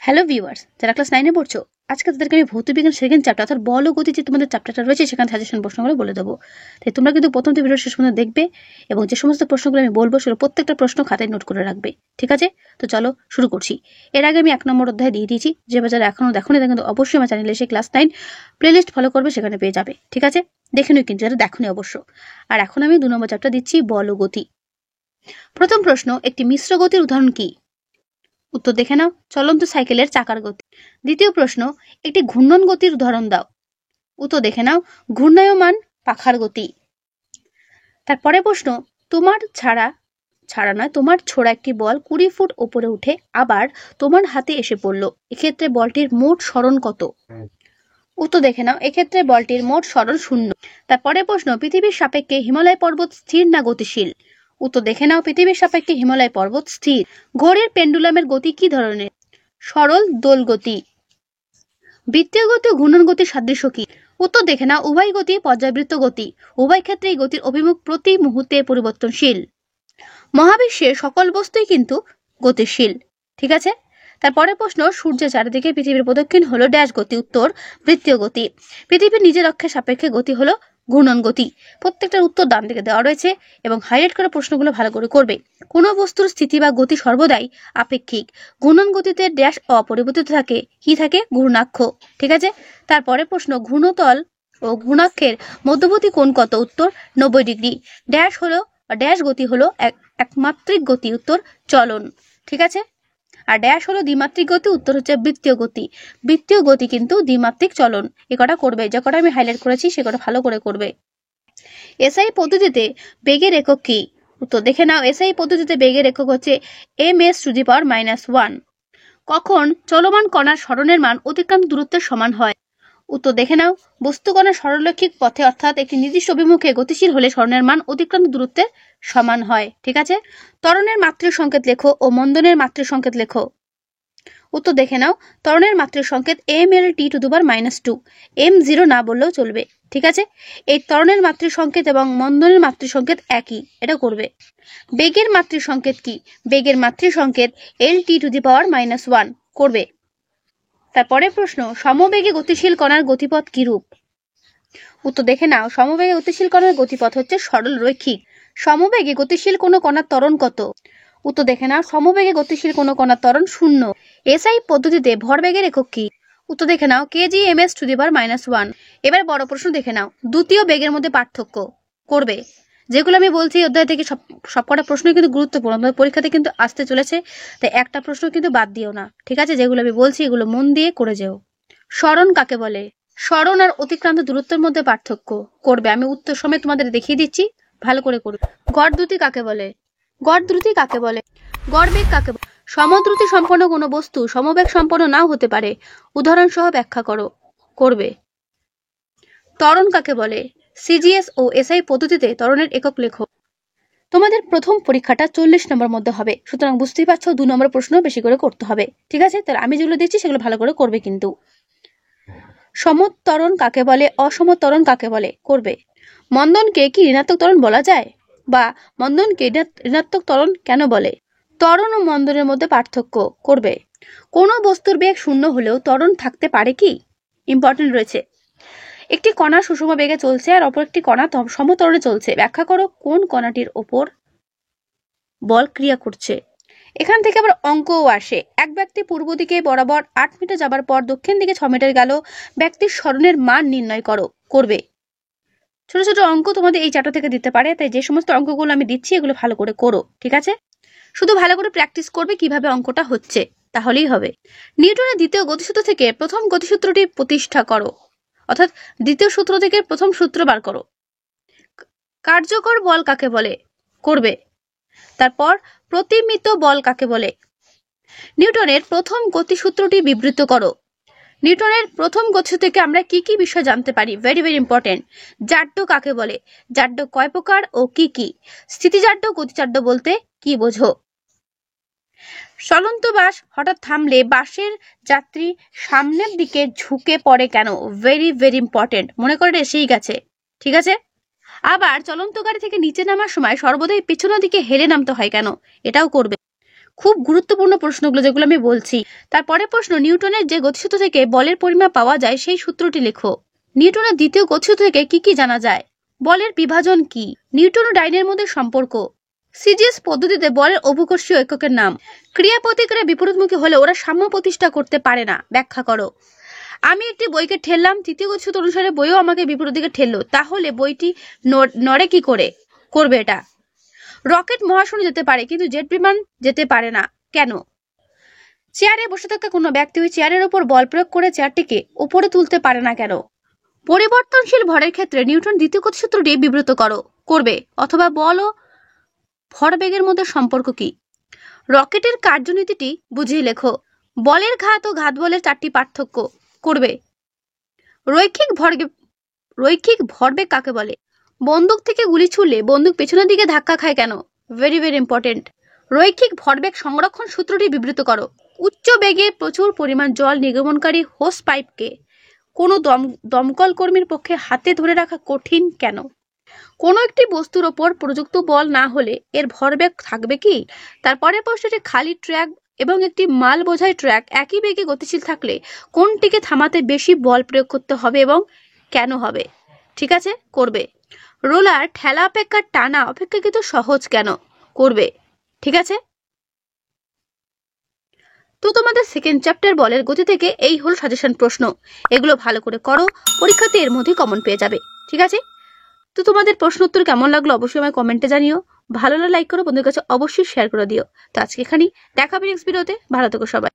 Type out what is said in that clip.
Hello viewers, যারা class 9 এ পড়ছো, আজকে তাদেরকে আমি ভৌতবিজ্ঞান সেকেন্ড চ্যাপ্টার অর্থাৎ বল ও গতি যে তোমাদের চ্যাপ্টারটা রয়েছে সেখানে সাজেশন প্রশ্নগুলো বলে দেবো। তাই তোমরা কিন্তু প্রথম ভিডিও শেষ পর্যন্ত দেখবে এবং যে সমস্ত প্রশ্নগুলো আমি বলবো সেগুলো প্রত্যেকটা প্রশ্ন খাতায় নোট করে রাখবে। ঠিক আছে? তো চলো শুরু করছি। এর আগে আমি 1 নম্বর অধ্যায় দিয়ে দিয়েছি, যে যারা এখনো দেখোনি তারা কিন্তু অবশ্যই আমার চ্যানেলে এসে ক্লাস 9 প্লেলিস্ট ফলো করবে, সেখানে পেয়ে যাবে। ঠিক আছে? দেখে নিও কিন্তু, যারা দেখোনি অবশ্য। আর এখন আমি 2 নম্বর চ্যাপ্টার দিচ্ছি, বল ও গতি। প্রথম প্রশ্ন, একটি মিশ্র গতির উদাহরণ কি? উত্তর দেখে নাও, চলন্ত সাইকেলের চাকার গতি। দ্বিতীয় প্রশ্ন, একটি ঘূর্ণন গতির উদাহরণ দাও। উত্তর দেখে নাও, ঘূর্ণায়মান পাখার গতি। তারপরে প্রশ্ন, তোমার ছোড়া একটি বল 20 ফুট উপরে উঠে আবার তোমার হাতে এসে পড়লো, এক্ষেত্রে বলটির মোট সরণ কত? উত্তর দেখে নাও, এক্ষেত্রে বলটির মোট সরণ 0। তারপরে প্রশ্ন, পৃথিবীর সাপেক্ষে হিমালয় পর্বত স্থির না গতিশীল? উত্তর দেখে নাও, পৃথিবীর সাপেক্ষে হিমালয় পর্বত স্থির। ঘড়ির পেন্ডুলামের গতি কি ধরনের? সরল দোল গতি। বৃত্তীয় গতি ও ঘূর্ণন গতির সাদৃশ্য কি? উত্তর দেখে নাও, উভয় গতি পর্যায়বৃত্ত গতি। উভয় ক্ষেত্রেই গতির অভিমুখ প্রতি মুহূর্তে পরিবর্তনশীল। মহাবিশ্বের সকল বস্তুই কিন্তু গতিশীল। ঠিক আছে? তারপরে প্রশ্ন, সূর্যের চারিদিকে পৃথিবীর প্রদক্ষিণ হলো ড্যাশ গতি। উত্তর বৃত্তীয় গতি। পৃথিবীর নিজের অক্ষের সাপেক্ষে গতি হলো ঘূর্ণন গতি। প্রত্যেকটার উত্তর ডান দিকে দেওয়া রয়েছে এবং হাইলাইট করা প্রশ্নগুলো ভালো করে করবে। কোনো বস্তুর স্থিতি বা গতি সর্বদাই আপেক্ষিক। ঘূর্ণন গতিতে ড্যাশ অপরিবর্তিত থাকে। কি থাকে? ঘূর্ণাক্ষ। ঠিক আছে? তারপরে প্রশ্ন, ঘূর্ণতল ও ঘূর্ণাক্ষের মধ্যবর্তী কোণ কত? উত্তর 90 ডিগ্রি। ড্যাশ গতি হলো একমাত্রিক গতি। উত্তর চলন। ঠিক আছে? আর ড্যাশ হলো দ্বিমাত্রিক গতি। উত্তর হচ্ছে বৃত্তীয় গতি। বৃত্তীয় গতি কিন্তু দ্বিমাত্রিক চলন। এ কটা করবে, যে কটা আমি হাইলাইট করেছি সে কটা ভালো করে করবে। এসআই পদ্ধতিতে বেগের একক কি? উত্তর দেখে নাও, এসআই পদ্ধতিতে বেগের একক হচ্ছে ms⁻⁻1। কখন চলমান কণার সরণের মান অতিক্রান্ত দূরত্বের সমান হয়? উত্তর দেখে নাও, বস্তু কণা সরলরৈখিক পথে অর্থাৎ একটি নির্দিষ্ট অভিমুখে গতিশীল হলে সরণের মান অতিক্রান্ত দূরত্বের সমান হয়। ঠিক আছে? ত্বরণের মাত্রিক সংকেত লেখো ও মন্দনের মাত্রিক সংকেত লেখো। উত্তর দেখে নাও, ত্বরণের মাত্রিক সংকেত mLT⁻²। m0 না বললেও চলবে। ঠিক আছে? এই ত্বরণের মাত্রিক সংকেত এবং মন্দনের মাত্রিক সংকেত একই, এটা করবে। বেগের মাত্রিক সংকেত কি? বেগের মাত্রিক সংকেত LT⁻⁻1 করবে। তারপরে প্রশ্ন, সমবেগে গতিশীল কণার গতিপথ কিরূপ? উত্তর দেখে নাও, সমবেগে গতিশীল কণার গতিপথ হচ্ছে সরল রৈখিক। সমবেগে গতিশীল কোনো কণার ত্বরণ কত? উত্তর দেখে নাও, সমবেগে গতিশীল কোনো কণার ত্বরণ 0। এসআই পদ্ধতিতে ভরবেগের একক কি? উত্তর দেখে নাও, kg/m²। এবার বড় প্রশ্ন দেখে নাও, দ্বিতীয় বেগের মধ্যে পার্থক্য করবে। যেগুলো আমি বলছি অধ্যায় থেকে সবকটা প্রশ্নই কিন্তু গুরুত্বপূর্ণ, তোমাদের পরীক্ষাতে কিন্তু আসতে চলেছে, তাই একটা প্রশ্ন কিন্তু বাদ দিও না। ঠিক আছে? যেগুলো আমি বলছি এগুলো মন দিয়ে করে যেও। সরণ কাকে বলে? সরণ আর অতিক্রান্ত দূরত্বের মধ্যে পার্থক্য করবে। আমি উত্তর সময় তোমাদের দেখিয়ে দিচ্ছি, ভালো করে করবে। গড় দ্রুতি কাকে বলে? গড় দ্রুতি কাকে বলে? গড় বেগ কাকে বলে? সমদ্রুতি সম্পন্ন কোনো বস্তু সমবেগ সম্পন্ন নাও হতে পারে। উদাহরণ সহ ব্যাখ্যা করো। করবে। ত্বরণ কাকে বলে? সিজিএস ও এসআই পদ্ধতিতে ত্বরণের একক লেখো। তোমাদের প্রথম পরীক্ষাটা 40 নম্বর মধ্যে হবে, সুতরাং বুঝতেই পারছো 2 নম্বর প্রশ্ন বেশি করে করতে হবে। ঠিক আছে? তাহলে আমি যেগুলো দিচ্ছি সেগুলো ভালো করে করবে কিন্তু। সমত্বরণ কাকে বলে? অসমত্বরণ কাকে বলে? করবে। মন্দনকে কি ঋণাত্মক ত্বরণ বলা যায়? বা মন্দনকে ঋণাত্মক ত্বরণ কেন বলে? ত্বরণ ও মন্দনের মধ্যে পার্থক্য করবে। কোনো বস্তুর বেগ 0 হলেও ত্বরণ থাকতে পারে কি? ইম্পর্টেন্ট রয়েছে। একটি কণা সুষম বেগে চলছে আর অপর একটি কণা সমত্বরণে চলছে। ব্যাখ্যা করো কোন কণাটির ওপর বল ক্রিয়া করছে। এখান থেকে আবার অঙ্কও আসে। এক ব্যক্তি পূর্ব দিকে বরাবর 8 মিটার যাবার পর দক্ষিণ দিকে 6 মিটার গেল, ব্যক্তির সরণের মান নির্ণয় করো। করবে। ছোট ছোট অঙ্ক তোমাদের এই চ্যাপ্টার থেকে দিতে পারে, তাই যে সমস্ত অঙ্কগুলো আমি দিচ্ছি এগুলো ভালো করে করো। ঠিক আছে? শুধু ভালো করে প্র্যাকটিস করবে কিভাবে অঙ্কটা হচ্ছে, তাহলেই হবে। নিউটনের দ্বিতীয় গতিসূত্র থেকে প্রথম গতিসূত্রটি প্রতিষ্ঠা করো, অর্থাৎ দ্বিতীয় সূত্র থেকে প্রথম সূত্র বার করো। কার্যকর বল কাকে বলে? করবে। তারপর প্রতিমিত বল কাকে বলে? নিউটনের প্রথম গতিসূত্রটি বিবৃত করো। নিউটনের প্রথম গতিসূত্র থেকে আমরা কি কি বিষয় জানতে পারি? Very very important. জাড্য কাকে বলে? জাড্য কয় প্রকার ও কি কি? স্থিতিজাড্য গতিজাড্য বলতে কি বোঝো? চলন্ত বাস হঠাৎ থামলে বাসের যাত্রী সামনের দিকে ঝুঁকে পড়ে কেন? Very very important. মনে করে এসেই গেছে। ঠিক আছে? আবার চলন্ত গাড়ি থেকে নিচে নামার সময় সর্বদাই পেছনের দিকে হেলে নামতে হয় কেন? এটাও করবে। খুব গুরুত্বপূর্ণ প্রশ্নগুলো যেগুলো আমি বলছি। তারপরে প্রশ্ন, নিউটনের যে গতিসূত্র থেকে বলের পরিমাপ পাওয়া যায় সেই সূত্রটি লেখো। নিউটনের দ্বিতীয় গতিসূত্র থেকে কি কি জানা যায়? বলের বিভাজন কি? নিউটন ও ডাইনের মধ্যে সম্পর্ক। সিজিএস পদ্ধতিতে বলের অভিকর্ষীয় এককের নাম। ক্রিয়া প্রতিক্রিয়া বিপরীতমুখী হলে ওরা সাম্য প্রতিষ্ঠা করতে পারে না, ব্যাখ্যা করো। আমি একটি বইকে ঠেললাম, তৃতীয় গতিসূত্র অনুসারে বইও আমাকে বিপরীত দিকে ঠেললো, তাহলে বইটি নড়ে কি করে? করবে এটা। রকেট মহাশূন্যে যেতে পারে কিন্তু জেট বিমান যেতে পারে না, কেন? চেয়ারে বসে থাকা কোনো ব্যক্তি ওই চেয়ারের উপর বল প্রয়োগ করে চেয়ারটিকে উপরে তুলতে পারে না, কেন? পরিবর্তনশীল ভরের ক্ষেত্রে নিউটন দ্বিতীয় গতিসূত্রটি বিবৃত করো, করবে। অথবা বল ও ভরবেগের মধ্যে সম্পর্ক কি? রকেটের কার্যনীতিটি বুঝিয়ে লেখো। বলের ঘাত ও ঘাত বলের 4টি পার্থক্য, করবে। রৈখিক ভরবেগ কাকে বলে? বন্দুক থেকে গুলি ছুড়লে বন্দুক পেছনের দিকে ধাক্কা খায়, কেন? Very very important. রৈখিক ভরবেগ সংরক্ষণ সূত্রটি বিবৃত করো। উচ্চ বেগে প্রচুর পরিমাণ জল নির্গমনকারী হোস পাইপকে কোনো দমকল কর্মীর পক্ষে হাতে ধরে রাখা কঠিন, কেন? কোনো একটি বস্তুর ওপর প্রযুক্ত বল না হলে এর ভরবেগ থাকবে কি? তারপরে প্রশ্নটি, খালি ট্র্যাক এবং একটি মাল বোঝাই ট্র্যাক একই বেগে গতিশীল থাকলে কোনটিকে থামাতে বেশি বল প্রয়োগ করতে হবে এবং কেন হবে? ঠিক আছে, করবে। রোলার ঠেলা অপেক্ষা টানা অপেক্ষাকৃত সহজ, কেন? করবে। ঠিক আছে, তো তোমাদের সেকেন্ড চ্যাপ্টার বলের গতি থেকে এই হলো সাজেশন প্রশ্ন। এগুলো ভালো করে করো, পরীক্ষাতে এর মধ্যে কমন পেয়ে যাবে। ঠিক আছে, তো তোমাদের প্রশ্ন উত্তর কেমন লাগলো অবশ্যই আমায় কমেন্টে জানিও। ভালো লাগলে লাইক করো, বন্ধুদের কাছে অবশ্যই শেয়ার করে দিও। তো আজকে এখানেই, দেখা হবে নেক্সট ভিডিওতে। ভালো থেকো সবাই।